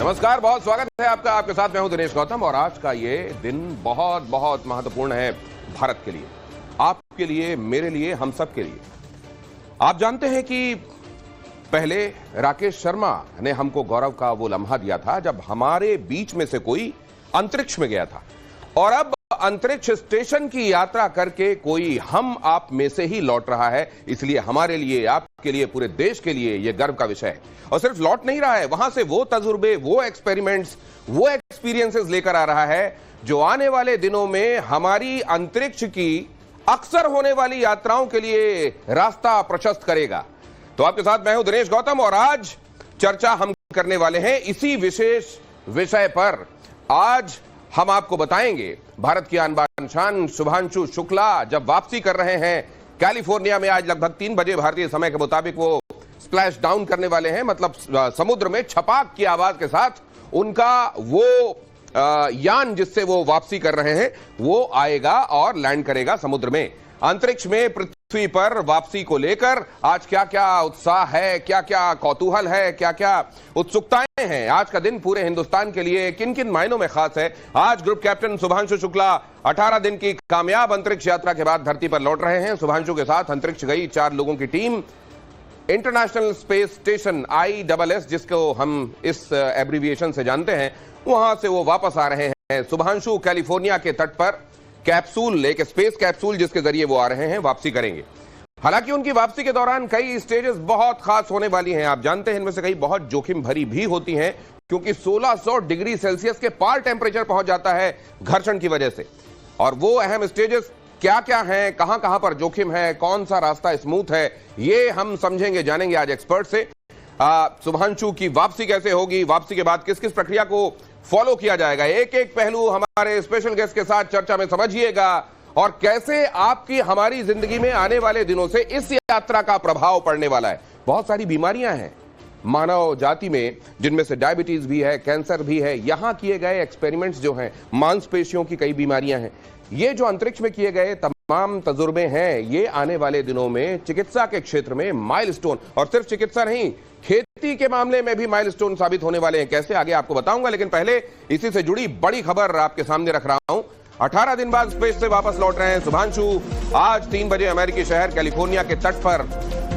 नमस्कार, बहुत स्वागत है आपका। आपके साथ मैं हूं दिनेश गौतम और आज का ये दिन बहुत बहुत महत्वपूर्ण है भारत के लिए, आपके लिए, मेरे लिए, हम सब के लिए। आप जानते हैं कि पहले राकेश शर्मा ने हमको गौरव का वो लम्हा दिया था जब हमारे बीच में से कोई अंतरिक्ष में गया था, और अब अंतरिक्ष स्टेशन की यात्रा करके कोई हम आप में से ही लौट रहा है। इसलिए हमारे लिए, आपके लिए, पूरे देश के लिए यह गर्व का विषय है। और सिर्फ लौट नहीं रहा है, वहां से वो तजुर्बे, वो एक्सपेरिमेंट्स, वो एक्सपीरियंसेस लेकर आ रहा है जो आने वाले दिनों में हमारी अंतरिक्ष की अक्सर होने वाली यात्राओं के लिए रास्ता प्रशस्त करेगा। तो आपके साथ मैं हूं दिनेश गौतम और आज चर्चा हम करने वाले हैं इसी विशेष विषय पर। आज हम आपको बताएंगे भारत की आन बान शान शुभांशु शुक्ला जब वापसी कर रहे हैं कैलिफोर्निया में। आज लगभग 3 बजे भारतीय समय के मुताबिक वो स्प्लैश डाउन करने वाले हैं, मतलब समुद्र में छपाक की आवाज के साथ उनका वो यान जिससे वो वापसी कर रहे हैं वो आएगा और लैंड करेगा समुद्र में। अंतरिक्ष में पृथ्वी पर वापसी को लेकर आज क्या क्या उत्साह है, क्या क्या कौतूहल है, क्या क्या उत्सुकताएं हैं। आज का दिन पूरे हिंदुस्तान के लिए किन किन मायनों में खास है। आज ग्रुप कैप्टन शुभांशु शुक्ला 18 दिन की कामयाब अंतरिक्ष यात्रा के बाद धरती पर लौट रहे हैं। शुभांशु के साथ अंतरिक्ष गई 4 लोगों की team international space station ISS, जिसको हम इस एब्रिविएशन से जानते हैं, वहां से वो वापस आ रहे हैं। शुभांशु कैलिफोर्निया के तट पर कैप्सूल, एक स्पेस कैप्सूल जिसके जरिए वो आ रहे हैं, वापसी करेंगे। हालांकि उनकी वापसी के दौरान कई स्टेजेस बहुत खास होने वाली हैं। आप जानते हैं इनमें से कई बहुत जोखिम भरी भी होती हैं, क्योंकि 1600 डिग्री सेल्सियस के पार टेम्परेचर पहुंच जाता है घर्षण की वजह से। और वो अहम स्टेजेस क्या क्या हैं, कहां कहां पर जोखिम है, कौन सा रास्ता स्मूथ है, ये हम समझेंगे, जानेंगे आज एक्सपर्ट से। शुभांशु की वापसी कैसे होगी, वापसी के बाद किस किस प्रक्रिया को फॉलो किया जाएगा, एक एक पहलू हमारे स्पेशल गेस्ट के साथ चर्चा में समझिएगा। और कैसे आपकी हमारी जिंदगी में आने वाले दिनों से इस यात्रा का प्रभाव पड़ने वाला है। बहुत सारी बीमारियां हैं मानव जाति में, जिनमें से डायबिटीज भी है, कैंसर भी है। यहां किए गए एक्सपेरिमेंट्स जो हैं, मांसपेशियों की कई बीमारियां हैं। ये जो अंतरिक्ष में किए गए तमाम तजुर्बे हैं, ये आने वाले दिनों में चिकित्सा के क्षेत्र में माइलस्टोन, और सिर्फ चिकित्सा नहीं, खेती के मामले में भी माइलस्टोन साबित होने वाले हैं। कैसे, आगे आपको बताऊंगा, लेकिन पहले इसी से जुड़ी बड़ी खबर आपके सामने रख रहा हूं। 18 दिन बाद स्पेस से वापस लौट रहे हैं शुभांशु। आज 3 बजे अमेरिकी शहर कैलिफोर्निया के तट पर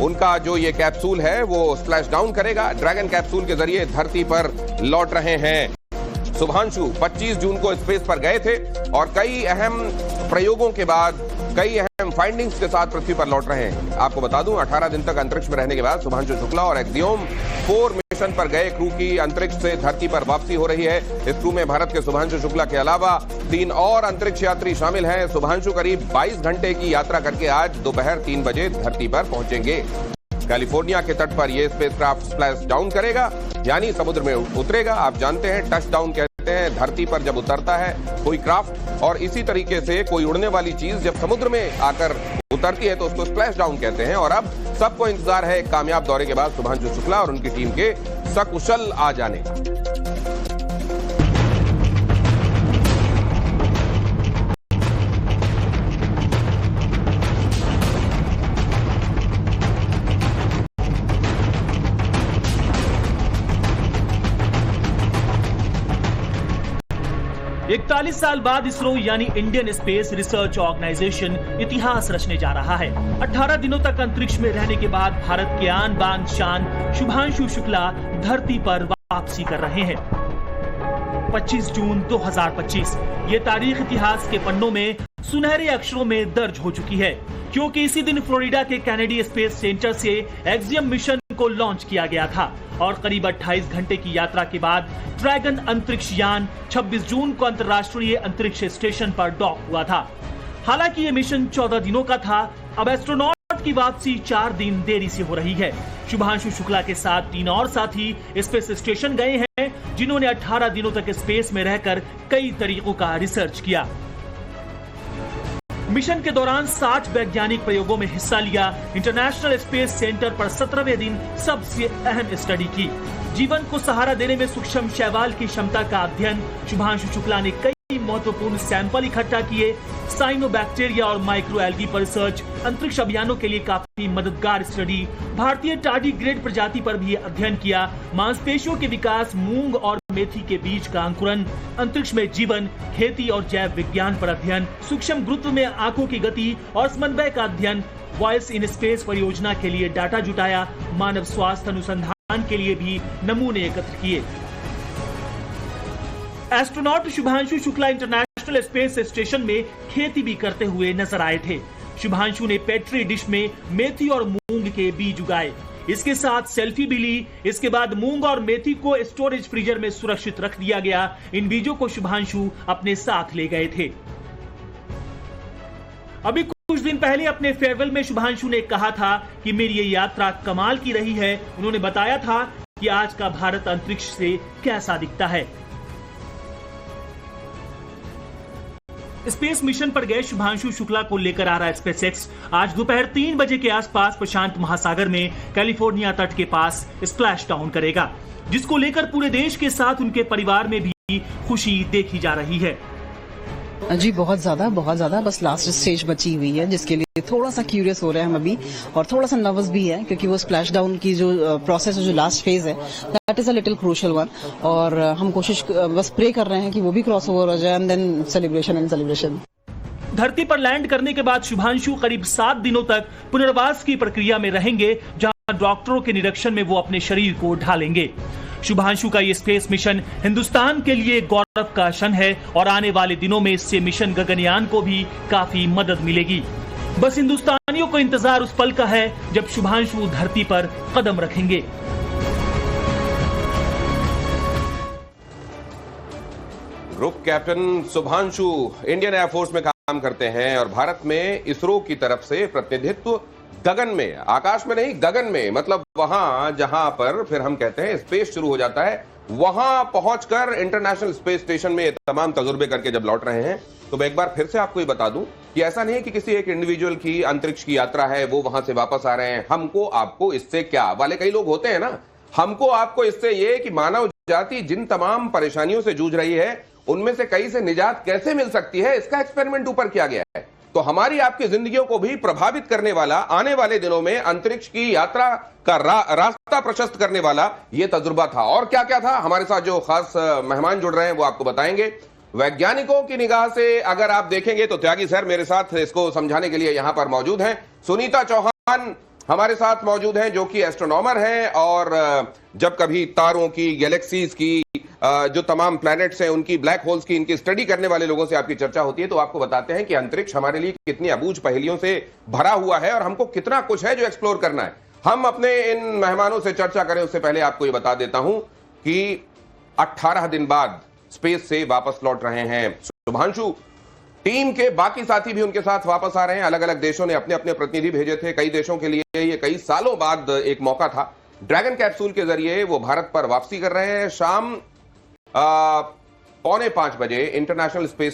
उनका जो ये कैप्सूल है वो स्प्लैश डाउन करेगा। ड्रैगन कैप्सूल के जरिए धरती पर लौट रहे हैं शुभांशु। 25 जून को स्पेस पर गए थे और कई अहम प्रयोगों के बाद, कई अहम फाइंडिंग्स के साथ पृथ्वी पर लौट रहे हैं। आपको बता दूं, 18 दिन तक अंतरिक्ष में रहने के बाद शुभांशु शुक्ला और एक्सियोम 4 मिशन पर गए क्रू की अंतरिक्ष से धरती पर वापसी हो रही है। इस क्रू में भारत के शुभांशु शुक्ला के अलावा 3 और अंतरिक्ष यात्री शामिल हैं। शुभांशु करीब 22 घंटे की यात्रा करके आज दोपहर 3 बजे धरती पर पहुंचेंगे। कैलिफोर्निया के तट पर यह स्पेसक्राफ्ट स्प्लैश डाउन करेगा, यानी समुद्र में उतरेगा। आप जानते हैं टच डाउन कहते हैं धरती पर जब उतरता है कोई क्राफ्ट, और इसी तरीके से कोई उड़ने वाली चीज जब समुद्र में आकर उतरती है तो उसको स्प्लैश डाउन कहते हैं। और अब सबको इंतजार है कामयाब दौरे के बाद शुभांशु शुक्ला और उनकी टीम के सकुशल आ जाने का। 41 साल बाद इसरो यानी इंडियन स्पेस रिसर्च ऑर्गेनाइजेशन इतिहास रचने जा रहा है। 18 दिनों तक अंतरिक्ष में रहने के बाद भारत के आन बान शान शुभांशु शुक्ला धरती पर वापसी कर रहे हैं। 25 जून 2025 ये तारीख इतिहास के पन्नों में सुनहरे अक्षरों में दर्ज हो चुकी है, क्योंकि इसी दिन फ्लोरिडा के कैनेडी स्पेस सेंटर से एक्सियम मिशन को लॉन्च किया गया था और करीब 28 घंटे की यात्रा के बाद ड्रैगन अंतरिक्ष यान 26 जून को अंतर्राष्ट्रीय अंतरिक्ष स्टेशन पर डॉक हुआ था। हालांकि ये मिशन 14 दिनों का था। अब एस्ट्रोनॉट की वापसी 4 दिन देरी से हो रही है। शुभांशु शुक्ला के साथ 3 और साथी स्पेस स्टेशन गए हैं, जिन्होंने 18 दिनों तक स्पेस में रहकर कई तरीकों का रिसर्च किया। मिशन के दौरान 60 वैज्ञानिक प्रयोगों में हिस्सा लिया। इंटरनेशनल स्पेस सेंटर पर 17वें दिन सबसे अहम स्टडी की। जीवन को सहारा देने में सूक्ष्म शैवाल की क्षमता का अध्ययन। शुभांशु शुक्ला ने कई महत्वपूर्ण सैंपल इकट्ठा किए। साइनोबैक्टीरिया और माइक्रो एल्गी पर रिसर्च, अंतरिक्ष अभियानों के लिए काफी मददगार स्टडी। भारतीय टार्डीग्रेड प्रजाति पर भी अध्ययन किया। मांसपेशियों के विकास, मूंग और मेथी के बीज का अंकुरन, अंतरिक्ष में जीवन, खेती और जैव विज्ञान पर अध्ययन, सूक्ष्म गुरुत्व में आंखों की गति और समन्वय का अध्ययन, वॉइस इन स्पेस परियोजना के लिए डाटा जुटाया, मानव स्वास्थ्य अनुसंधान के लिए भी नमूने एकत्र किए। Astronaut Shubhanshu Shukla international space station में खेती भी करते हुए नजर आए थे। शुभांशु ने पेट्री डिश में मेथी और मूंग के बीज उगाए, इसके साथ सेल्फी भी ली। इसके बाद मूंग और मेथी को स्टोरेज फ्रीजर में सुरक्षित रख दिया गया। इन बीजों को शुभांशु अपने साथ ले गए थे। अभी कुछ दिन पहले अपने फेयरवेल में शुभांशु ने कहा था कि मेरी ये यात्रा कमाल की रही है। उन्होंने बताया था कि आज का भारत अंतरिक्ष से कैसा दिखता है। स्पेस मिशन पर गए शुभांशु शुक्ला को लेकर आ रहा स्पेसएक्स आज दोपहर 3 बजे के आसपास प्रशांत महासागर में कैलिफोर्निया तट के पास स्प्लैश डाउन करेगा, जिसको लेकर पूरे देश के साथ उनके परिवार में भी खुशी देखी जा रही है। जी बहुत ज्यादा बस लास्ट स्टेज बची हुई है, जिसके लिए थोड़ा सा क्यूरियस हो रहे हैं हम अभी, और थोड़ा सा नर्वस भी है, क्योंकि वो स्प्लैश डाउन की जो प्रोसेस है, जो लास्ट फेज है, that is a little crucial one. और हम कोशिश बस प्रे कर रहे हैं कि वो भी क्रॉस ओवर हो जाए एंड देन सेलिब्रेशन। धरती पर लैंड करने के बाद शुभांशु करीब 7 दिनों तक पुनर्वास की प्रक्रिया में रहेंगे, जहां डॉक्टरों के निरीक्षण में वो अपने शरीर को ढालेंगे। शुभांशु का ये स्पेस मिशन हिंदुस्तान के लिए गौरव का क्षण है और आने वाले दिनों में इससे मिशन गगनयान को भी काफी मदद मिलेगी। बस हिंदुस्तानियों को इंतजार उस पल का है जब शुभांशु धरती पर कदम रखेंगे। Group captain Shubhanshu Indian air force में काम करते हैं और भारत में इसरो की तरफ से प्रतिनिधित्व गगन में, आकाश में नहीं, गगन में, मतलब वहां जहां पर फिर हम कहते हैं स्पेस शुरू हो जाता है, वहां पहुंचकर इंटरनेशनल स्पेस स्टेशन में तमाम तजुर्बे करके जब लौट रहे हैं। तो मैं एक बार फिर से आपको ये बता दूं कि ऐसा नहीं है कि किसी एक इंडिविजुअल की अंतरिक्ष की यात्रा है, वो वहां से वापस आ रहे हैं। हमको आपको इससे क्या वाले कई लोग होते हैं ना, हमको आपको इससे ये कि मानव जाति जिन तमाम परेशानियों से जूझ रही है, उनमें से कई से निजात कैसे मिल सकती है, इसका एक्सपेरिमेंट ऊपर किया गया है। तो हमारी आपकी जिंदगियों को भी प्रभावित करने वाला, आने वाले दिनों में अंतरिक्ष की यात्रा का रास्ता प्रशस्त करने वाला यह तजुर्बा था। और क्या क्या था, हमारे साथ जो खास मेहमान जुड़ रहे हैं वो आपको बताएंगे। वैज्ञानिकों की निगाह से अगर आप देखेंगे तो त्यागी सर मेरे साथ इसको समझाने के लिए यहां पर मौजूद हैं। सुनीता चौहान हमारे साथ मौजूद हैं, जो कि एस्ट्रोनॉमर हैं और जब कभी तारों की, गैलेक्सीज की, जो तमाम प्लैनेट्स हैं उनकी, ब्लैक होल्स की, इनकी स्टडी करने वाले लोगों से आपकी चर्चा होती है तो आपको बताते हैं कि अंतरिक्ष हमारे लिए कितनी अबूझ पहेलियों से भरा हुआ है और हमको कितना कुछ है जो एक्सप्लोर करना है। हम अपने इन मेहमानों से चर्चा करें उससे पहले आपको ये बता देता हूं कि 18 दिन बाद स्पेस से वापस लौट रहे हैं शुभांशु। टीम के बाकी साथी भी उनके साथ वापस आ रहे हैं। अलग अलग देशों ने अपने अपने प्रतिनिधि भेजे थे। कई देशों के लिए ये कई सालों बाद एक मौका था। ड्रैगन कैप्सूल के जरिए वो भारत पर वापसी कर रहे हैं। शाम 4:45 बजे इंटरनेशनल स्पेस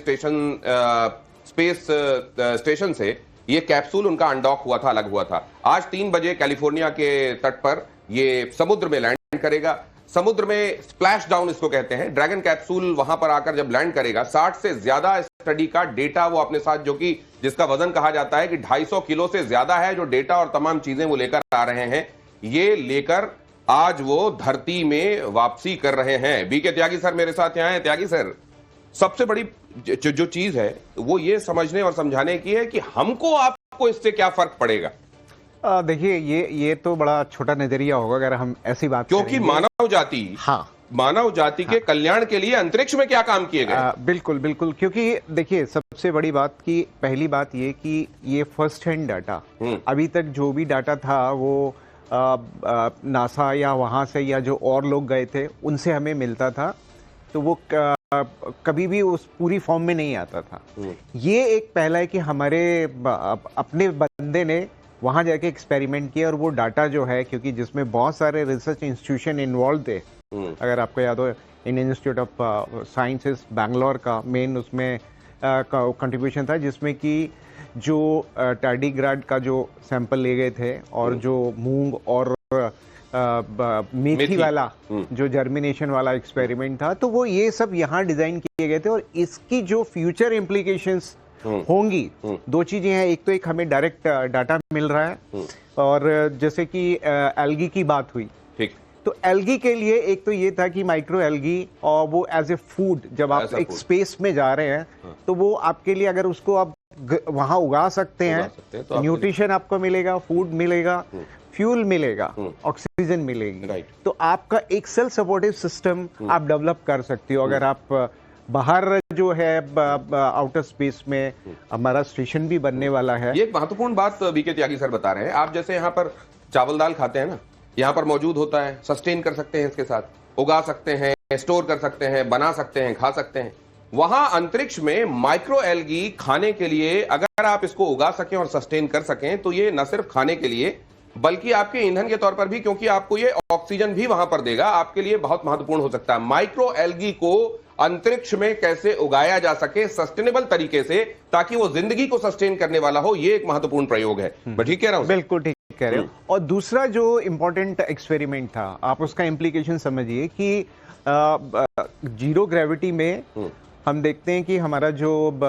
स्टेशन से ये कैप्सूल उनका अनडॉक हुआ था, अलग हुआ था। आज 3 बजे कैलिफोर्निया के तट पर ये समुद्र में लैंड करेगा। समुद्र में स्प्लैश डाउन इसको कहते हैं। ड्रैगन कैप्सूल वहां पर आकर जब लैंड करेगा, 60 से ज्यादा स्टडी का डेटा वो अपने साथ, जो कि जिसका वजन कहा जाता है कि 250 किलो से ज्यादा है, जो डेटा और तमाम चीजें वो लेकर आ रहे हैं, ये लेकर आज वो धरती में वापसी कर रहे हैं। बीके त्यागी सर मेरे साथ यहाँ हैं। त्यागी सर, सबसे बड़ी जो चीज है वो ये समझने और समझाने की है कि हमको आपको इससे क्या फर्क पड़ेगा। देखिए ये तो बड़ा छोटा नजरिया होगा अगर हम ऐसी बात, क्योंकि मानव जाति, हाँ, मानव जाति के कल्याण के लिए अंतरिक्ष में क्या काम किए गए। बिल्कुल बिल्कुल, क्योंकि देखिए सबसे बड़ी बात की पहली बात ये कि ये फर्स्ट हैंड डाटा, अभी तक जो भी डाटा था वो नासा या वहाँ से या जो और लोग गए थे उनसे हमें मिलता था, तो वो कभी भी उस पूरी फॉर्म में नहीं आता था। ये एक पहला है कि हमारे अपने बंदे ने वहाँ जाके एक्सपेरिमेंट किया और वो डाटा जो है, क्योंकि जिसमें बहुत सारे रिसर्च इंस्टीट्यूशन इन्वॉल्व थे, अगर आपको याद हो Indian institute of sciences Bangalore का मेन उसमें कंट्रीब्यूशन था, जिसमें कि जो टार्डिग्राड का जो सैंपल ले गए थे और जो मूंग और मेथी वाला जो जर्मिनेशन वाला एक्सपेरिमेंट था, तो वो ये सब यहाँ डिजाइन किए गए थे। और इसकी जो फ्यूचर इम्प्लीकेशंस होंगी, दो चीजें हैं। एक तो एक हमें डायरेक्ट डाटा मिल रहा है, और जैसे कि एल्गी की बात हुई, तो एल्गी के लिए एक तो ये था कि माइक्रो एल्गी और वो एज ए फूड जब आप एक स्पेस में जा रहे हैं तो वो आपके लिए अगर उसको आप वहां उगा सकते हैं तो न्यूट्रिशन आपको मिलेगा, फूड मिलेगा, फ्यूल मिलेगा, ऑक्सीजन मिलेगी, तो आपका एक सेल्फ सपोर्टिव सिस्टम आप डेवलप कर सकते हो। अगर आप बाहर जो है आउटर स्पेस में हमारा स्टेशन भी बनने वाला है। ये एक महत्वपूर्ण बात बीके त्यागी सर बता रहे हैं। आप जैसे यहाँ पर चावल दाल खाते हैं ना, यहाँ पर मौजूद होता है, सस्टेन कर सकते हैं, इसके साथ उगा सकते हैं, स्टोर कर सकते हैं, बना सकते हैं, खा सकते हैं। वहां अंतरिक्ष में माइक्रो एल्गी खाने के लिए अगर आप इसको उगा सकें और सस्टेन कर सकें तो ये न सिर्फ खाने के लिए बल्कि आपके ईंधन के तौर पर भी, क्योंकि आपको ये ऑक्सीजन भी वहां पर देगा, आपके लिए बहुत महत्वपूर्ण हो सकता है। माइक्रो एल्गी को अंतरिक्ष में कैसे उगाया जा सके सस्टेनेबल तरीके से, ताकि वो जिंदगी को सस्टेन करने वाला हो, ये एक महत्वपूर्ण प्रयोग है। मैं ठीक कह रहा हूं? बिल्कुल ठीक कह रहे हो। और दूसरा जो इंपॉर्टेंट एक्सपेरिमेंट था, आप उसका इम्प्लीकेशन समझिए कि जीरो ग्रेविटी में हम देखते हैं कि हमारा जो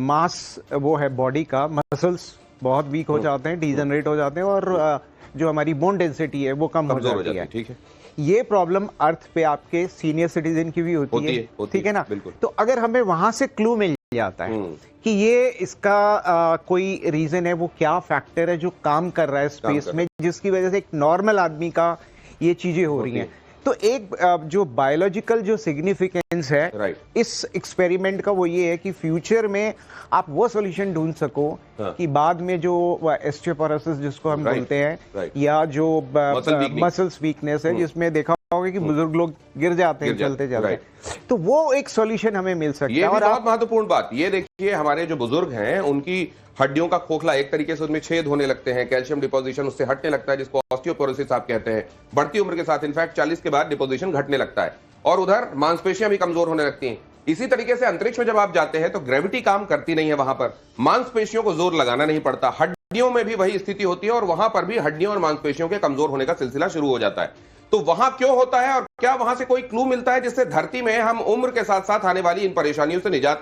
मास वो है बॉडी का, मसल्स बहुत वीक हो जाते हैं, डीजनरेट हो जाते हैं और जो हमारी बोन डेंसिटी है वो कम हो जाती है। ठीक है, ये प्रॉब्लम अर्थ पे आपके सीनियर सिटीजन की भी होती है, ठीक है ना। तो अगर हमें वहां से क्लू मिल जाता है कि ये इसका कोई रीजन है, वो क्या फैक्टर है जो काम कर रहा है स्पेस में, जिसकी वजह से एक नॉर्मल आदमी का ये चीजें हो रही हैं, तो एक जो बायोलॉजिकल जो सिग्निफिकेंस है इस एक्सपेरिमेंट का वो ये है कि फ्यूचर में आप वो सॉल्यूशन ढूंढ सको कि बाद में जो ऑस्टियोपोरोसिस जिसको हम बोलते हैं या जो मसल्स वीकनेस है, जिसमें देखा होगा कि बुजुर्ग लोग गिर जाते हैं चलते चलते, तो वो एक सॉल्यूशन हमें मिल सकता है। और बहुत महत्वपूर्ण बात ये देखिए, हमारे जो बुजुर्ग हैं उनकी हड्डियों का खोखला एक तरीके से उसमें छेद होने लगते हैं, कैल्शियम डिपोजिशन उससे हटने लगता है, जिसको ऑस्टियोपोरोसिस आप कहते हैं। बढ़ती उम्र के साथ इनफैक्ट 40 के बाद डिपोजिशन घटने लगता है और उधर मांसपेशियां भी कमजोर होने लगती हैं। इसी तरीके से अंतरिक्ष में जब आप जाते हैं तो ग्रेविटी काम करती नहीं है, वहां पर मांसपेशियों को जोर लगाना नहीं पड़ता, हड्डियों में भी वही स्थिति होती है और वहां पर भी हड्डियों और मांसपेशियों के कमजोर होने का सिलसिला शुरू हो जाता है। तो वहां क्यों होता है और क्या वहां से कोई क्लू मिलता है जिससे धरती में हम उम्र के साथ साथ आने वाली इन परेशानियों से निजात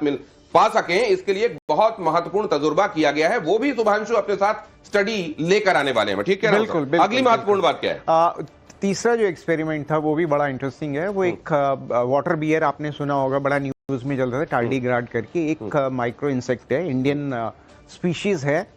पा सकें? इसके लिए बहुत महत्वपूर्ण तजुर्बा किया गया है, वो भी शुभांशु अपने साथ स्टडी लेकर आने वाले हैं। ठीक है, बिल्कुल। अगली महत्वपूर्ण बात क्या है? तीसरा जो एक्सपेरिमेंट था वो भी बड़ा इंटरेस्टिंग है। वो एक वाटर बियर, आपने सुना होगा, बड़ा न्यूज में चल रहा था, टार्डीग्राड करके एक माइक्रो इंसेक्ट है, इंडियन स्पीशीज है।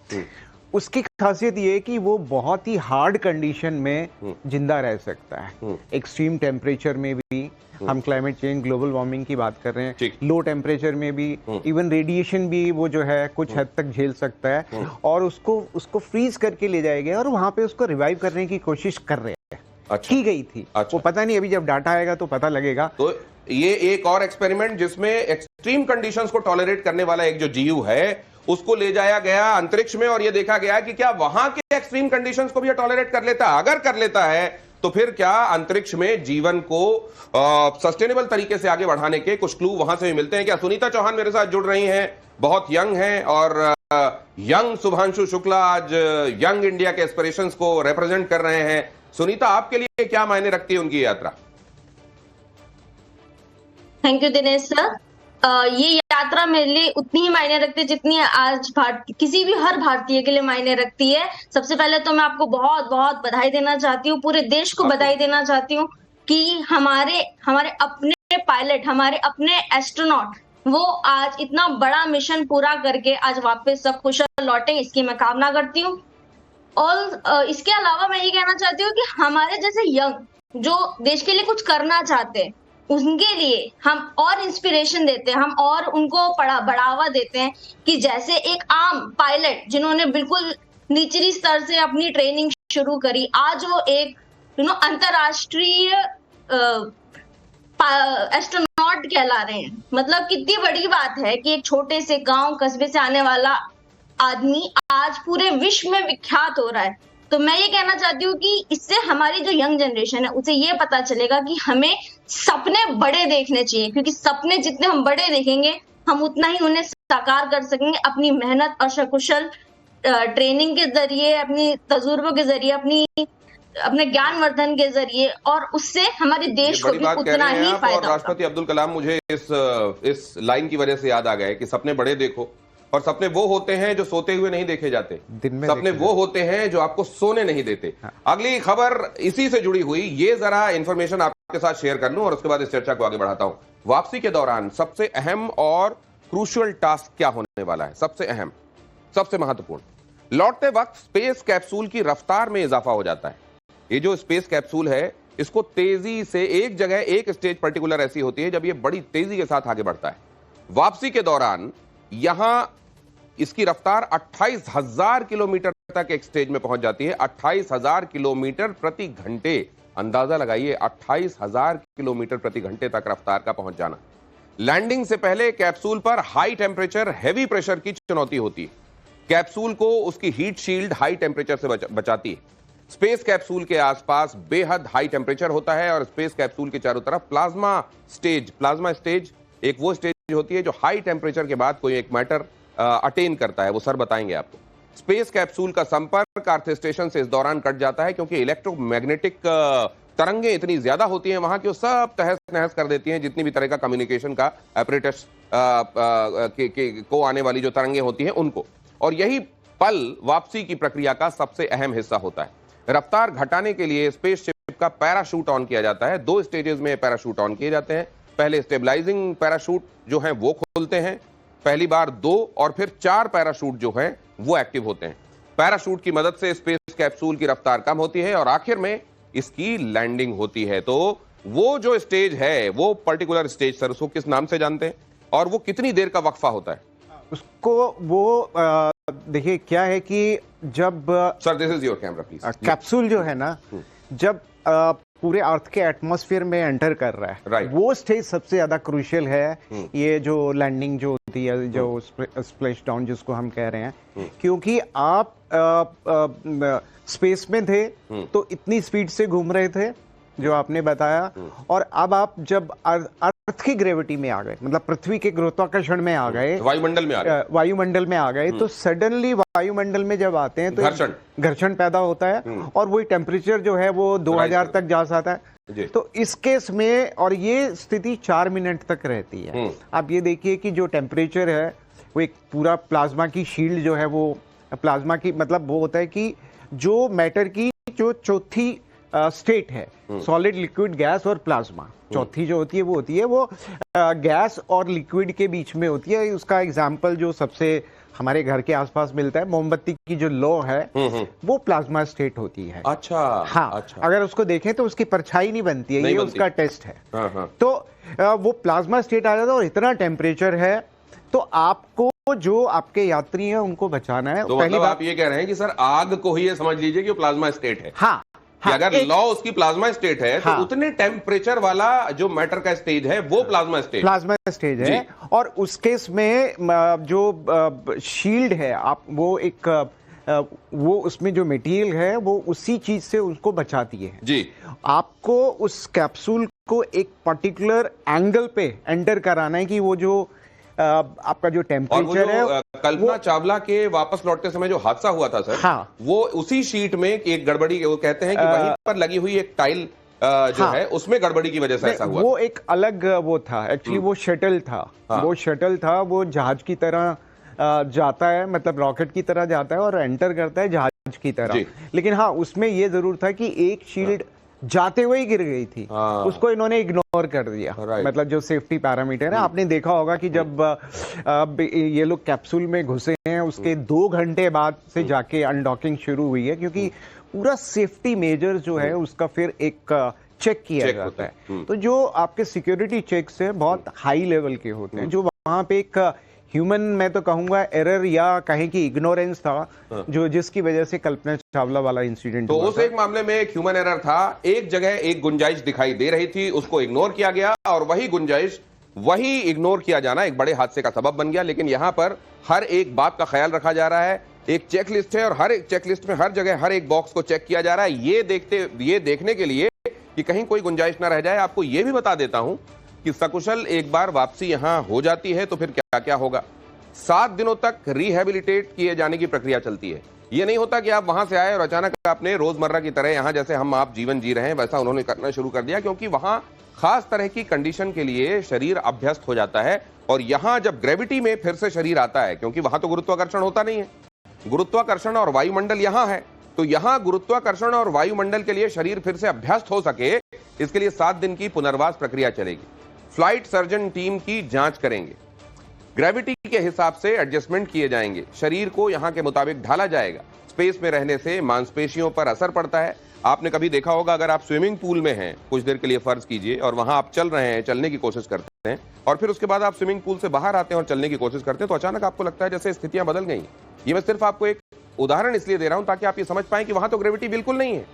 उसकी खासियत ये है कि वो बहुत ही हार्ड कंडीशन में जिंदा रह सकता है, एक्सट्रीम टेम्परेचर में भी, हम क्लाइमेट चेंज ग्लोबल वार्मिंग की बात कर रहे हैं, लो टेम्परेचर में भी, इवन रेडिएशन भी वो जो है कुछ हद तक झेल सकता है, और उसको फ्रीज करके ले जाया गया और वहां पे उसको रिवाइव करने की कोशिश कर रहे हैं। की गई थी। वो पता नहीं, अभी जब डाटा आएगा तो पता लगेगा। तो ये एक और एक्सपेरिमेंट जिसमें एक्सट्रीम कंडीशंस को टॉलरेट करने वाला एक जो जीव है उसको ले जाया गया अंतरिक्ष में और ये देखा गया कि क्या वहां के एक्सट्रीम कंडीशंस को भी टॉलरेट कर लेता है। अगर कर लेता है तो फिर क्या अंतरिक्ष में जीवन को सस्टेनेबल तरीके से आगे बढ़ाने के कुछ क्लू वहां से भी मिलते हैं क्या? सुनीता चौहान मेरे साथ जुड़ रही हैं, बहुत यंग हैं और यंग शुभांशु शुक्ला आज यंग इंडिया के एस्पिरेशंस को रिप्रेजेंट कर रहे हैं। सुनीता, आपके लिए क्या मायने रखती है उनकी यात्रा? Thank you Dinesh sir. ये यात्रा मेरे लिए उतनी ही मायने रखती है जितनी आज किसी भी हर भारतीय के लिए मायने रखती है। सबसे पहले तो मैं आपको बहुत बहुत बधाई देना चाहती हूँ, पूरे देश को बधाई देना चाहती हूँ कि हमारे अपने पायलट, हमारे अपने एस्ट्रोनॉट, वो आज इतना बड़ा मिशन पूरा करके आज वापस सब कुशल लौटे, इसकी मैं कामना करती हूँ। और इसके अलावा मैं ये कहना चाहती हूँ कि हमारे जैसे यंग जो देश के लिए कुछ करना चाहते हैं, उनके लिए हम और इंस्पिरेशन देते हैं, हम और उनको बढ़ावा देते हैं कि जैसे एक आम पायलट जिन्होंने बिल्कुल निचली स्तर से अपनी ट्रेनिंग शुरू करी, आज वो एक अंतरराष्ट्रीय एस्ट्रोनॉट कहला रहे हैं। मतलब कितनी बड़ी बात है कि एक छोटे से गांव कस्बे से आने वाला आदमी आज पूरे विश्व में विख्यात हो रहा है। तो मैं ये कहना चाहती हूँ कि इससे हमारी जो यंग जनरेशन है उसे ये पता चलेगा कि हमें सपने बड़े देखने चाहिए, क्योंकि सपने जितने हम बड़े देखेंगे हम उतना ही उन्हें साकार कर सकेंगे अपनी मेहनत और सकुशल ट्रेनिंग के जरिए, अपनी तजुर्बों के जरिए, अपने ज्ञानवर्धन के जरिए, और उससे हमारे देश को भी उतना ही फायदा। राष्ट्रपति अब्दुल कलाम मुझे इस लाइन की वजह से याद आ गया कि सपने बड़े देखो और सपने वो होते हैं जो सोते हुए नहीं देखे जाते, दिन में सपने देखे वो होते हैं जो आपको सोने नहीं देते। अगली खबर इसी से जुड़ी हुई, ये जरा इंफॉर्मेशन आपके साथ शेयर कर लूं और उसके बाद इस चर्चा को आगे बढ़ाता हूं। वापसी के दौरान सबसे अहम और क्रूशियल टास्क क्या होने वाला है? सबसे अहम, सबसे महत्वपूर्ण, लौटते वक्त स्पेस कैप्सूल की रफ्तार में इजाफा हो जाता है। ये जो स्पेस कैप्सूल है, इसको तेजी से एक जगह, एक स्टेज पर्टिकुलर ऐसी होती है जब ये बड़ी तेजी के साथ आगे बढ़ता है। वापसी के दौरान यहां इसकी रफ्तार 28,000 किलोमीटर तक एक स्टेज में पहुंच जाती है। 28,000 किलोमीटर प्रति घंटे, अंदाजा लगाइए, 28,000 किलोमीटर प्रति घंटे तक रफ्तार का पहुंच जाना। लैंडिंग से पहले कैप्सूल पर हाई टेम्परेचर, हैवी प्रेशर की चुनौती होती है। कैप्सूल को उसकी हीट शील्ड हाई टेम्परेचर से बचाती है। स्पेस कैप्सूल के आसपास बेहद हाई टेम्परेचर होता है और स्पेस कैप्सूल के चारों तरफ प्लाज्मा स्टेज एक वो स्टेज होती है जो हाई टेम्परेचर के बाद कोई एक मैटर अटेन करता है, वो सर बताएंगे आपको। स्पेस कैप्सूल का संपर्क अर्थ स्टेशन से इस दौरान कट जाता है क्योंकि इलेक्ट्रोमैग्नेटिक तरंगे इतनी ज्यादा होती हैं वहां कि वो सब तहस नहस कर देती हैं जितनी भी तरह का कम्युनिकेशन का एपरेटस को आने वाली जो तरंगे होती हैं उनको। और यही पल वापसी की प्रक्रिया का सबसे अहम हिस्सा होता है। रफ्तार घटाने के लिए स्पेसशिप का पैराशूट ऑन किया जाता है। 2 स्टेजेस में पैराशूट ऑन किए जाते हैं। पहले स्टेबलाइजिंग पैराशूट जो हैं वो खोलते हैं, पहली बार 2 और फिर 4 पैराशूट जो हैं वो एक्टिव होते हैं। पैराशूट की मदद से स्पेस कैप्सूल की रफ्तार कम होती है और आखिर में इसकी लैंडिंग होती है। तो वो जो स्टेज है, वो पर्टिकुलर स्टेज सर उसको किस नाम से जानते हैं और वो कितनी देर का वक्फा होता है? उसको वो देखिए क्या है कि जब sir this is your camera please. Capsule जो है ना, जब पूरे अर्थ के एटमॉस्फेयर में एंटर कर रहा है, Right. वो स्टेज सबसे ज्यादा क्रूशियल है। ये जो लैंडिंग जो होती है, जो स्प्लैश डाउन जिसको हम कह रहे हैं, क्योंकि आप स्पेस में थे तो इतनी स्पीड से घूम रहे थे जो आपने बताया, और अब आप जब अर्थ की ग्रेविटी में आ गए, मतलब पृथ्वी के गुरुत्वाकर्षण में आ गए, वायुमंडल में आ गए, तो सडनली वायुमंडल में जब आते हैं तो घर्षण पैदा होता है और वही टेम्परेचर जो है वो 2000 तक जा सकता है। तो इस केस में, और ये स्थिति 4 मिनट तक रहती है। आप ये देखिए कि जो टेम्परेचर है वो एक पूरा प्लाज्मा की शील्ड जो है, वो प्लाज्मा की मतलब वो होता है कि जो मैटर की जो चौथी स्टेट है, सॉलिड, लिक्विड, गैस और प्लाज्मा, चौथी जो होती है वो होती है वो गैस और लिक्विड के बीच में होती है। उसका एग्जाम्पल जो सबसे हमारे घर के आसपास मिलता है, मोमबत्ती की जो लौ है वो प्लाज्मा स्टेट होती है। अच्छा, हाँ, अच्छा। अगर उसको देखें तो उसकी परछाई नहीं बनती है, ये उसका टेस्ट है। तो वो प्लाज्मा स्टेट आ जाता है और इतना टेम्परेचर है तो आपको जो आपके यात्री हैं उनको बचाना है। तो पहली बात आप ये कह रहे हैं कि सर आग को ही ये समझ लीजिए कि प्लाज्मा स्टेट है। हाँ, कि अगर लॉ उसकी प्लाज्मा स्टेट है तो उतने टेम्परेचर वाला जो मैटर का स्टेज है वो प्लाज्मा स्टेज है। और उस केस में जो शील्ड है, आप वो एक वो उसमें जो मटेरियल है वो उसी चीज से उसको बचाती है जी। आपको उस कैप्सूल को एक पर्टिकुलर एंगल पे एंटर कराना है कि वो जो आपका जो टेम्परेचर है। कल्पना चावला के वापस लौटते समय जो हादसा हुआ था सर, हाँ, वो उसी शीट में एक गड़बड़ी, वो कहते हैं कि वहीं पर लगी हुई एक टाइल जो है उसमें गड़बड़ी की वजह से ऐसा हुआ। वो एक अलग वो था एक्चुअली, वो शटल था। हाँ। वो शटल था, वो जहाज की तरह जाता है, मतलब रॉकेट की तरह जाता है और एंटर करता है जहाज की तरह। लेकिन हाँ, उसमें ये जरूर था कि एक शील्ड जाते हुए ही गिर गई थी, उसको इन्होंने इग्नोर कर दिया। मतलब जो सेफ्टी पैरामीटर है, आपने देखा होगा कि जब ये लोग कैप्सूल में घुसे हैं उसके 2 घंटे बाद से जाके अनडॉकिंग शुरू हुई है, क्योंकि पूरा सेफ्टी मेजर जो है उसका फिर एक चेक किया जाता है। तो जो आपके सिक्योरिटी चेक्स है बहुत हाई लेवल के होते हैं, जो वहां पे एक ह्यूमन, मैं तो कहूंगा एरर या कहें कि इग्नोरेंस था, जो जिसकी वजह से कल्पना चावला वाला इंसिडेंट। तो उस एक मामले में एक ह्यूमन एरर था, एक जगह एक गुंजाइश दिखाई दे रही थी, उसको इग्नोर किया गया और वही गुंजाइश, वही इग्नोर किया जाना एक बड़े हादसे का सबब बन गया। लेकिन यहां पर हर एक बात का ख्याल रखा जा रहा है, एक चेकलिस्ट है और हर एक चेकलिस्ट में हर जगह हर एक बॉक्स को चेक किया जा रहा है, ये देखने के लिए कि कहीं कोई गुंजाइश ना रह जाए। आपको यह भी बता देता हूं कि सकुशल एक बार वापसी यहां हो जाती है तो फिर क्या क्या होगा। 7 दिनों तक रिहेबिलिटेट किए जाने की प्रक्रिया चलती है। ये नहीं होता कि आप वहां से आए और अचानक आपने रोजमर्रा की तरह यहां जैसे हम आप जीवन जी रहे हैं वैसा उन्होंने करना शुरू कर दिया, क्योंकि वहां खास तरह की कंडीशन के लिए शरीर अभ्यस्त हो जाता है और यहां जब ग्रेविटी में फिर से शरीर आता है, क्योंकि वहां तो गुरुत्वाकर्षण होता नहीं है, गुरुत्वाकर्षण और वायुमंडल यहां है, तो यहां गुरुत्वाकर्षण और वायुमंडल के लिए शरीर फिर से अभ्यस्त हो सके, इसके लिए 7 दिन की पुनर्वास प्रक्रिया चलेगी। फ्लाइट सर्जन टीम की जांच करेंगे, ग्रेविटी के हिसाब से एडजस्टमेंट किए जाएंगे, शरीर को यहां के मुताबिक ढाला जाएगा। स्पेस में रहने से मांसपेशियों पर असर पड़ता है। आपने कभी देखा होगा, अगर आप स्विमिंग पूल में हैं कुछ देर के लिए फर्ज कीजिए, और वहां आप चल रहे हैं, चलने की कोशिश करते हैं, और फिर उसके बाद आप स्विमिंग पूल से बाहर आते हैं और चलने की कोशिश करते हैं, तो अचानक आपको लगता है जैसे स्थितियां बदल गई। ये मैं सिर्फ आपको एक उदाहरण इसलिए दे रहा हूं ताकि आप ये समझ पाएं कि वहां तो ग्रेविटी बिल्कुल नहीं है।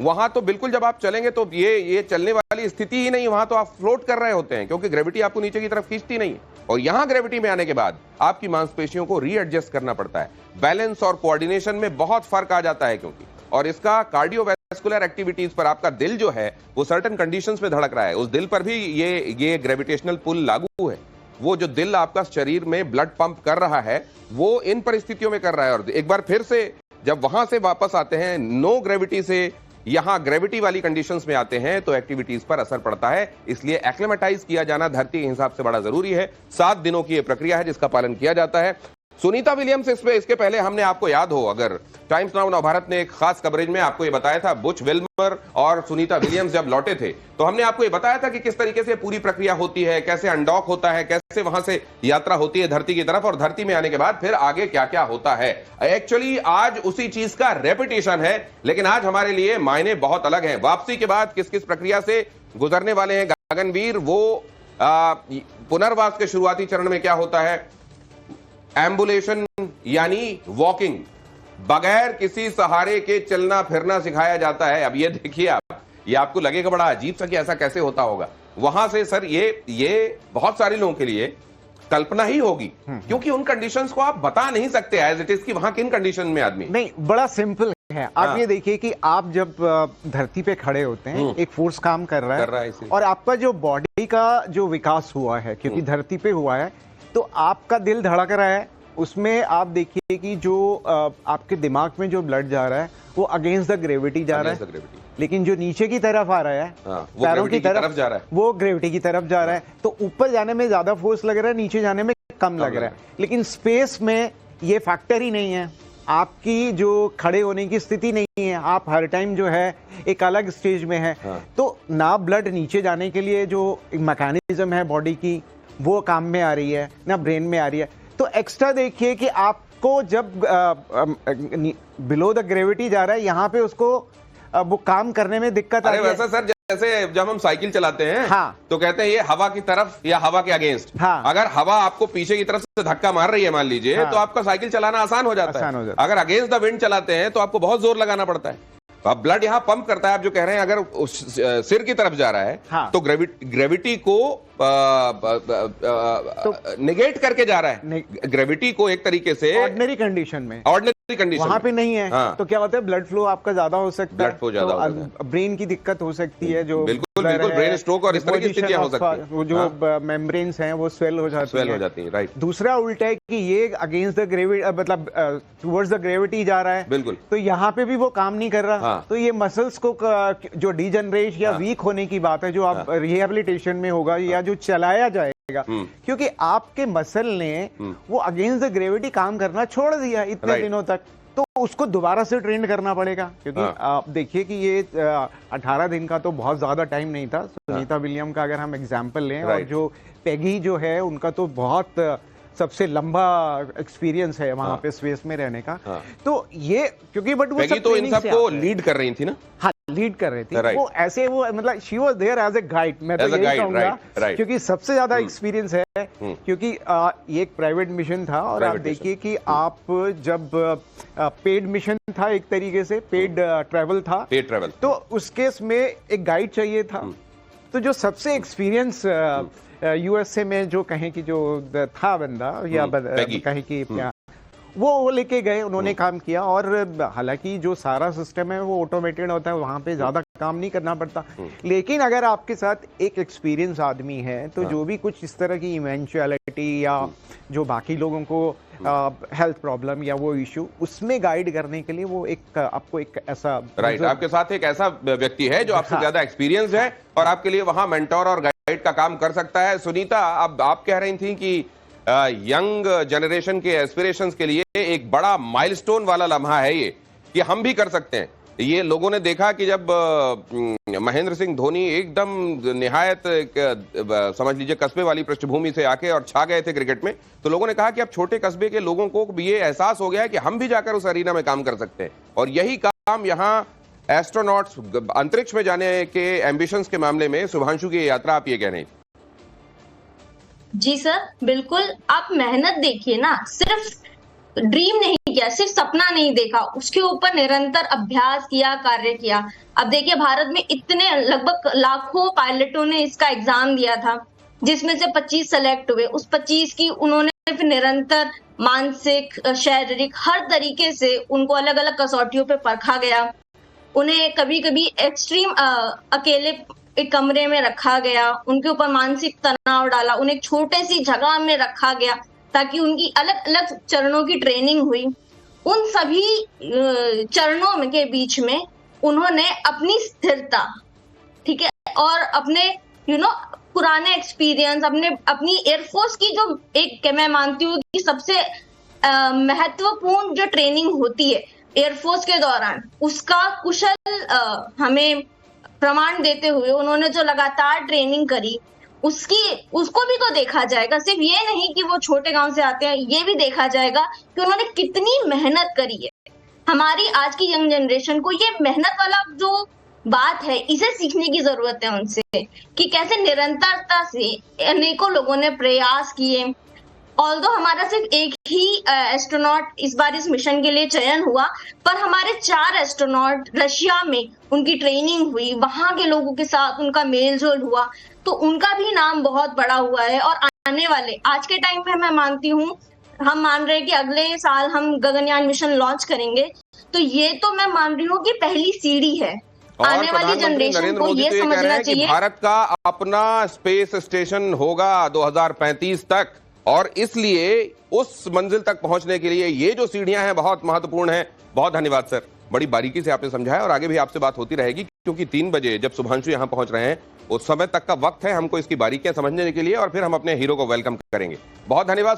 वहां तो बिल्कुल जब आप चलेंगे तो ये चलने वाली स्थिति ही नहीं, वहां तो आप फ्लोट कर रहे होते हैं, क्योंकि ग्रेविटी आपको नीचे की तरफ खींचती नहीं है। और यहां ग्रेविटी में आने के बाद आपकी मांसपेशियों को रीएडजस्ट करना पड़ता है। बैलेंस और कोऑर्डिनेशन में बहुत फर्क आ जाता है, क्योंकि और इसका कार्डियोवैस्कुलर एक्टिविटीज पर आपका दिल जो है वो सर्टेन कंडीशंस में धड़क रहा है, उस दिल पर भी ये ग्रेविटेशनल पुल लागू है। वो जो दिल आपका शरीर में ब्लड पंप कर रहा है वो इन परिस्थितियों में कर रहा है। और एक बार फिर से जब वहां से वापस आते हैं नो ग्रेविटी से यहां ग्रेविटी वाली कंडीशंस में आते हैं, तो एक्टिविटीज पर असर पड़ता है। इसलिए एक्लेमेटाइज किया जाना धरती के हिसाब से बड़ा जरूरी है। 7 दिनों की यह प्रक्रिया है जिसका पालन किया जाता है। सुनीता विलियम्स इसके पहले हमने, आपको याद हो अगर, टाइम्स नाउ नवभारत ने एक खास कवरेज में आपको ये बताया था, बुच विल्मर और सुनीता विलियम्स जब लौटे थे तो हमने आपको ये बताया था कि किस तरीके से पूरी प्रक्रिया होती है, कैसे अनडॉक होता है, कैसे वहां से यात्रा होती है धरती की तरफ, और धरती में आने के बाद फिर आगे क्या क्या होता है। एक्चुअली आज उसी चीज का रेपिटेशन है, लेकिन आज हमारे लिए मायने बहुत अलग हैं। वापसी के बाद किस किस प्रक्रिया से गुजरने वाले हैं गगनवीर, वो पुनर्वास के शुरुआती चरण में क्या होता है, एम्बुलेशन यानी वॉकिंग, बगैर किसी सहारे के चलना फिरना सिखाया जाता है। अब ये देखिए आप, ये आपको लगेगा बड़ा अजीब सा कि ऐसा कैसे होता होगा। वहां से सर ये बहुत सारे लोगों के लिए कल्पना ही होगी, क्योंकि उन कंडीशंस को आप बता नहीं सकते एज इट इज कि वहां किन कंडीशन में आदमी। नहीं, बड़ा सिंपल है। आप ये देखिए कि आप जब धरती पे खड़े होते हैं, एक फोर्स काम कर रहा है और आपका जो बॉडी का जो विकास हुआ है, क्योंकि धरती पे हुआ है, तो आपका दिल धड़क रहा है, उसमें आप देखिए कि जो आपके दिमाग में जो ब्लड जा रहा है वो अगेंस्ट द ग्रेविटी जा रहा है, लेकिन जो नीचे की तरफ आ रहा है, पैरों की तरफ जा रहा है, वो ग्रेविटी की तरफ जा रहा है। तो ऊपर जाने में ज्यादा फोर्स लग रहा है, नीचे जाने में कम लग रहा है। लेकिन स्पेस में ये फैक्टर ही नहीं है, आपकी जो खड़े होने की स्थिति नहीं है, आप हर टाइम जो है एक अलग स्टेज में है। तो ना ब्लड नीचे जाने के लिए जो मैकेनिज्म है बॉडी की वो काम में आ रही है, ना ब्रेन में आ रही है। तो एक्स्ट्रा देखिए कि आपको जब बिलो द ग्रेविटी जा रहा है, यहाँ पे उसको वो काम करने में दिक्कत आ रही है। वैसा सर जैसे जब हम साइकिल चलाते हैं, तो कहते हैं ये हवा की तरफ या हवा के अगेंस्ट। अगर हवा आपको पीछे की तरफ से धक्का मार रही है मान लीजिए, तो आपका साइकिल चलाना आसान हो जाता है। अगर अगेंस्ट द विंड चलाते हैं तो आपको बहुत जोर लगाना पड़ता है। अब ब्लड यहाँ पंप करता है, आप जो कह रहे हैं, अगर उस सिर की तरफ जा रहा है तो ग्रेविटी को निगेट करके जा रहा है। ग्रेविटी को एक तरीके से ऑर्डिनरी कंडीशन में, वहां पे नहीं है, तो क्या होता है, ब्लड फ्लो आपका ज्यादा हो सकता है, ब्लड फ्लो ज्यादा हो सकता है, ब्रेन की दिक्कत हो सकती है, जो बिल्कुल ब्रेन स्ट्रोक और इस तरह की स्थितियां हो सकती है, वो जो मेम्ब्रेन्स हैं वो स्वेल हो जाती है। राइट। दूसरा उल्टा है कि ये अगेंस्ट द ग्रेविटी, मतलब टुवर्ड्स द ग्रेविटी जा रहा है, बिल्कुल, तो यहाँ पे भी वो काम नहीं कर रहा। तो ये मसल्स को जो डीजनरेट या वीक होने की बात है, जो आप रिहेबिलिटेशन में होगा या जो चलाया जाएगा, क्योंकि आपके मसल ने वो अगेंस्ट द ग्रेविटी काम करना छोड़ दिया इतने दिनों तक, तो उसको दोबारा से ट्रेन करना पड़ेगा। क्योंकि आप देखिए कि ये 18 दिन का तो बहुत ज्यादा टाइम नहीं था। सुनीता विलियम का अगर हम एग्जाम्पल लें, और जो पेगी जो है उनका तो बहुत सबसे लंबा एक्सपीरियंस है वहां पे स्पेस में रहने का। तो ये क्योंकि बट वो तो इन सबको लीड कर रही थी ना, लीड कर रही थी वो ऐसे, वो मतलब she was there as a guide. मैं तो यही कहूंगा, क्योंकि सबसे ज्यादा एक्सपीरियंस है, क्योंकि ये एक प्राइवेट मिशन था। और आप देखिए कि आप जब पेड मिशन था, एक तरीके से पेड ट्रैवल था, तो उस केस में एक गाइड चाहिए था। तो जो सबसे एक्सपीरियंस यूएसए में जो कहें कि जो था बंदा, या कहें कि वो लेके गए, उन्होंने काम किया। और हालांकि जो सारा सिस्टम है वो ऑटोमेटेड होता है, वहां पे ज्यादा काम नहीं करना पड़ता। लेकिन अगर आपके साथ एक एक्सपीरियंस आदमी है, तो जो भी कुछ इस तरह की इवेंचुअलिटी या जो बाकी लोगों को हेल्थ प्रॉब्लम या वो इश्यू, उसमें गाइड करने के लिए वो एक आपको एक ऐसा आपके साथ एक ऐसा व्यक्ति है जो आपसे ज्यादा एक्सपीरियंस है, और आपके लिए वहां मेंटोर और गाइड का काम कर सकता है। सुनीता, अब आप कह रही थी कि यंग जनरेशन के एस्पिरेशंस के लिए एक बड़ा माइलस्टोन वाला लम्हा है ये, कि हम भी कर सकते हैं। ये लोगों ने देखा कि जब महेंद्र सिंह धोनी एकदम निहायत समझ लीजिए कस्बे वाली पृष्ठभूमि से आके और छा गए थे क्रिकेट में, तो लोगों ने कहा कि अब छोटे कस्बे के लोगों को भी ये एहसास हो गया है कि हम भी जाकर उस अरीना में काम कर सकते हैं। और यही काम यहाँ एस्ट्रोनॉट्स अंतरिक्ष में जाने के एम्बिशंस के मामले में शुभांशु की यात्रा, आप ये कह रहे हैं? जी सर, बिल्कुल। आप मेहनत देखिए ना, सिर्फ ड्रीम नहीं किया, सिर्फ सपना नहीं देखा, उसके ऊपर निरंतर अभ्यास किया, कार्य किया। अब देखिए, भारत में इतने लगभग लाखों पायलटों ने इसका एग्जाम दिया था, जिसमें से 25 सेलेक्ट हुए। उस 25 की उन्होंने फिर निरंतर मानसिक, शारीरिक, हर तरीके से उनको अलग अलग कसौटियों पे परखा गया। उन्हें कभी कभी एक्सट्रीम अकेले एक कमरे में रखा गया, उनके ऊपर मानसिक तनाव डाला, उन्हें एक छोटे सी जगह में रखा गया ताकि उनकी अलग अलग चरणों की ट्रेनिंग हुई। उन सभी चरणों के बीच में उन्होंने अपनी स्थिरता, ठीक है, और अपने पुराने एक्सपीरियंस, अपनी एयरफोर्स की जो एक मैं मानती हूँ कि सबसे महत्वपूर्ण जो ट्रेनिंग होती है एयरफोर्स के दौरान, उसका कुशल हमें प्रमाण देते हुए उन्होंने जो लगातार ट्रेनिंग करी, उसको भी तो देखा जाएगा। सिर्फ ये नहीं कि वो छोटे गांव से आते हैं, ये भी देखा जाएगा कि उन्होंने कितनी मेहनत करी है। हमारी आज की यंग जनरेशन को ये मेहनत वाला जो बात है, इसे सीखने की जरूरत है उनसे, कि कैसे निरंतरता से अनेकों लोगों ने प्रयास किए। ऑल्दो हमारा सिर्फ एक ही एस्ट्रोनॉट इस बार इस मिशन के लिए चयन हुआ, पर हमारे 4 एस्ट्रोनॉट रशिया में उनकी ट्रेनिंग हुई, वहां के लोगों के साथ उनका मेलजोल हुआ, तो उनका भी नाम बहुत बड़ा हुआ है। और आने वाले आज के टाइम पे मैं मानती हूँ, हम मान रहे हैं कि अगले साल हम गगनयान मिशन लॉन्च करेंगे, तो ये तो मैं मान रही हूँ कि पहली सीढ़ी है। आने वाली जनरेशन को ये समझना चाहिए भारत का अपना स्पेस स्टेशन होगा 2035 तक, और इसलिए उस मंजिल तक पहुंचने के लिए ये जो सीढ़ियां हैं बहुत महत्वपूर्ण हैं। बहुत धन्यवाद सर, बड़ी बारीकी से आपने समझाया, और आगे भी आपसे बात होती रहेगी, क्योंकि 3 बजे जब शुभांशु यहां पहुंच रहे हैं उस समय तक का वक्त है हमको इसकी बारीकियां समझने के लिए, और फिर हम अपने हीरो को वेलकम करेंगे। बहुत धन्यवाद।